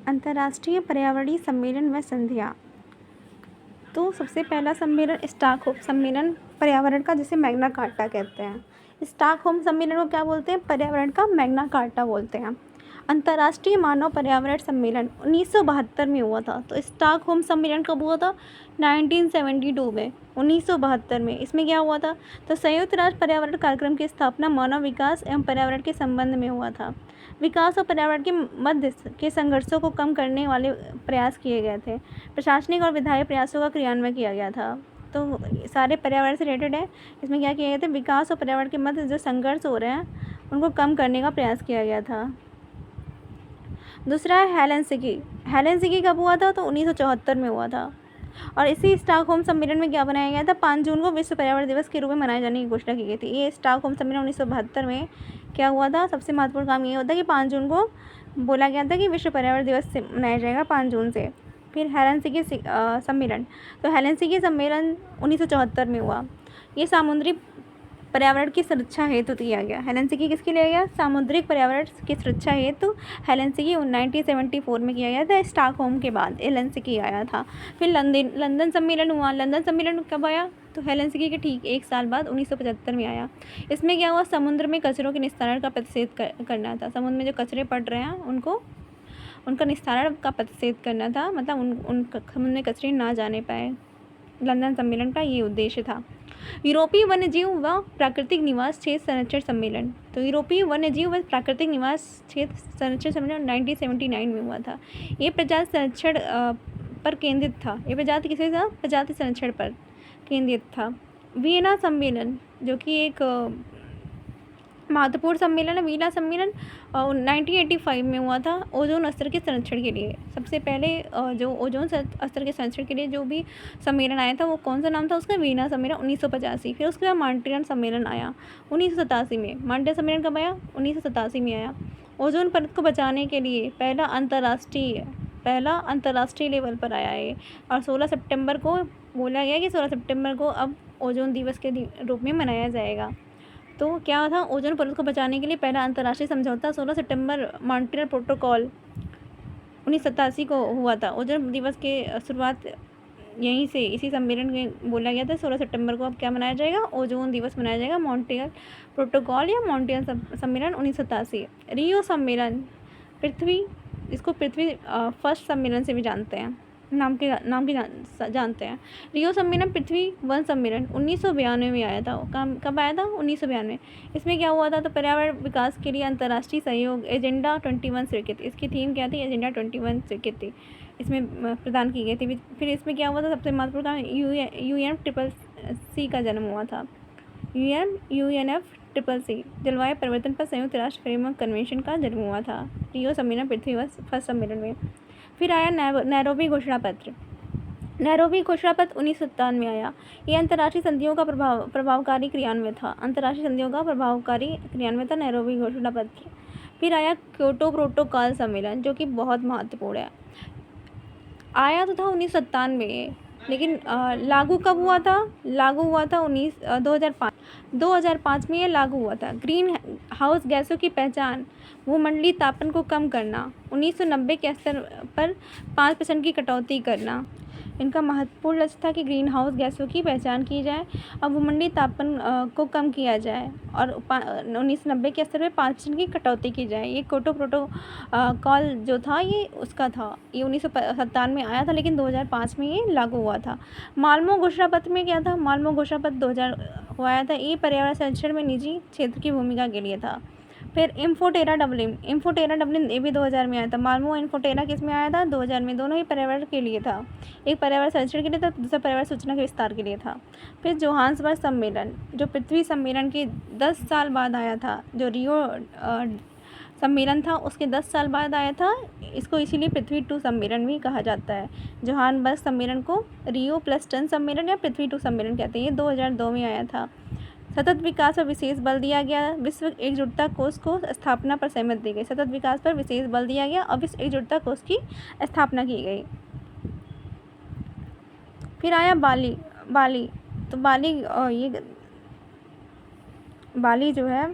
अंतर्राष्ट्रीय पर्यावरणीय सम्मेलन व संध्या। तो सबसे पहला सम्मेलन स्टॉकहोम सम्मेलन पर्यावरण का, जिसे मैग्ना कार्टा कहते हैं। स्टॉकहोम सम्मेलन को क्या बोलते हैं? पर्यावरण का मैग्ना कार्टा बोलते हैं। अंतर्राष्ट्रीय मानव पर्यावरण सम्मेलन 1972 में हुआ था। तो स्टॉकहोम सम्मेलन कब हुआ था? 1972 में, 1972 में। इसमें क्या हुआ था? तो संयुक्त राष्ट्र पर्यावरण कार्यक्रम की स्थापना मानव विकास एवं पर्यावरण के संबंध में हुआ था। विकास और पर्यावरण के मध्य के संघर्षों को कम करने वाले प्रयास किए गए थे। प्रशासनिक और विधायी प्रयासों का क्रियान्वयन किया गया था। तो सारे पर्यावरण से रिलेटेड है। इसमें क्या किया गया था? विकास और पर्यावरण के मध्य जो संघर्ष हो रहे हैं उनको कम करने का प्रयास किया गया था। दूसरा है हेलसिंकी। हेलसिंकी कब हुआ था? तो 1974 में हुआ था। और इसी स्टॉकहोम सम्मेलन में क्या बनाया गया था? 5 जून को विश्व पर्यावरण दिवस के रूप में मनाए जाने की घोषणा की गई थी। ये स्टॉकहोम सम्मेलन 1972 में क्या हुआ था? सबसे महत्वपूर्ण काम ये होता है कि 5 जून को बोला गया था कि विश्व पर्यावरण दिवस से मनाया जाएगा 5 जून से। फिर हेलसिंकी सम्मेलन। तो हेलसिंकी सम्मेलन 1974 में हुआ। ये सामुद्रिक पर्यावरण की सुरक्षा हेतु किया गया। हेलसिंकी किसके लिए गया? सामुद्रिक पर्यावरण की सुरक्षा हेतु हेलसिंकी 1974 में किया गया था। स्टॉकहोम के बाद हेलसिंकी आया था। फिर लंदन सम्मेलन हुआ। लंदन सम्मेलन कब आया? तो हेलसिंकी के ठीक 1 साल बाद 1975 में आया। इसमें क्या हुआ? समुद्र में कचरों के निस्तारण का प्रतिषेध करना था। समुद्र में जो कचरे पड़ रहे हैं उनका निस्तारण का प्रतिषेध करना था। मतलब उन समुद्र में कचरे ना जाने पाए। लंदन सम्मेलन का ये उद्देश्य था। यूरोपीय वन्यजीव व प्राकृतिक निवास क्षेत्र संरक्षण सम्मेलन। तो यूरोपीय वन्यजीव व प्राकृतिक निवास क्षेत्र संरक्षण सम्मेलन 1979 में हुआ था। ये प्रजाति संरक्षण पर केंद्रित था। ये प्रजाति किसे था? प्रजाति संरक्षण पर केंद्रित था। वियना सम्मेलन, जो कि एक महत्वपूर्ण सम्मेलन है। वीना सम्मेलन 1985 में हुआ था। ओजोन स्तर के संरक्षण के लिए सबसे पहले जो ओजोन स्तर के संरक्षण के लिए जो भी सम्मेलन आया था वो कौन सा नाम था उसका? वीना सम्मेलन 1985। फिर उसके बाद मॉन्ट्रियल सम्मेलन आया 1987 में। मॉन्ट्रियल सम्मेलन कब आया? 1987 में आया। ओजोन परत को बचाने के लिए पहला अंतर्राष्ट्रीय लेवल पर आया है। और 16 सितंबर को बोला गया कि 16 सितंबर को अब ओजोन दिवस के रूप में मनाया जाएगा। तो क्या था? ओजोन परत को बचाने के लिए पहला अंतर्राष्ट्रीय समझौता 16 सितंबर मॉन्ट्रियल प्रोटोकॉल 1987 को हुआ था। ओजोन दिवस के शुरुआत यहीं से इसी सम्मेलन में बोला गया था। 16 सितंबर को अब क्या मनाया जाएगा? ओजोन दिवस मनाया जाएगा। मॉन्ट्रियल प्रोटोकॉल या मॉन्ट्रियल सम्मेलन 1987। रियो सम्मेलन, इसको पृथ्वी फर्स्ट सम्मेलन से भी जानते हैं, नाम के जानते हैं। रियो सम्मेलन पृथ्वी वन सम्मेलन 1992 में आया था। कब आया था? 1992। इसमें क्या हुआ था? तो पर्यावरण विकास के लिए अंतर्राष्ट्रीय सहयोग एजेंडा 21 स्वीकृत। इसकी थीम क्या थी? एजेंडा 21 स्वीकृत थी, इसमें प्रदान की गई थी। फिर इसमें क्या हुआ था? सबसे महत्वपूर्ण काम UNFCCC का जन्म हुआ था। UNFCCC जलवायु परिवर्तन पर संयुक्त राष्ट्र फ्रेमवर्क कन्वेंशन का जन्म हुआ था रियो सम्मेलन पृथ्वी फर्स्ट सम्मेलन में। फिर आया नैरोबी घोषणा पत्र। नैरोबी घोषणा पत्र 1997 में आया। ये अंतर्राष्ट्रीय संधियों का प्रभावकारी क्रियान्वयन था। अंतर्राष्ट्रीय संधियों का प्रभावकारी क्रियान्वयन था नैरोबी घोषणा पत्र। फिर आया क्योटो प्रोटोकॉल सम्मेलन, जो कि बहुत महत्वपूर्ण है। आया तो था 1997 में, लेकिन लागू कब हुआ था? लागू हुआ था 2005 में ये लागू हुआ था। ग्रीन हाउस गैसों की पहचान, भूमंडलीय तापन को कम करना, 1990 के स्तर पर 5% की कटौती करना। इनका महत्वपूर्ण लक्ष्य था कि ग्रीन हाउस गैसों की पहचान की जाए और भूमंडलीय तापन को कम किया जाए और 1990 के स्तर पर 5% की कटौती की जाए। ये क्योटो प्रोटोकॉल जो था ये उसका था। ये 1997 में आया था, लेकिन 2005 में ये लागू हुआ था। माल्मो घोषणा पत्र में क्या था? माल्मो घोषणा पत्र 2000 को आया था। ये पर्यावरण संरक्षण में निजी क्षेत्र की भूमिका के लिए था। फिर इन्फोटेरा डबलिन ये भी 2000 में आया था। माल्मो इन्फोटेरा किस में आया था? 2000 में। दोनों ही पर्यावरण के लिए था। एक पर्यावरण संरक्षण के लिए था, दूसरा पर्यावरण सूचना के विस्तार के लिए था। फिर जोहान्सबर्ग सम्मेलन, जो पृथ्वी सम्मेलन के 10 साल बाद आया था। जो रियो सम्मेलन था उसके 10 साल बाद आया था। इसको इसीलिए पृथ्वी 2 सम्मेलन भी कहा जाता है। जोहान्सबर्ग सम्मेलन को रियो +10 सम्मेलन या पृथ्वी 2 सम्मेलन कहते हैं। ये 2002 में आया था। सतत विकास पर विशेष बल दिया गया। विश्व एकजुटता कोष को स्थापना पर सहमति दी गई। सतत विकास पर विशेष बल दिया गया और विश्व एकजुटता कोष की स्थापना की गई। फिर आया बाली। तो बाली जो है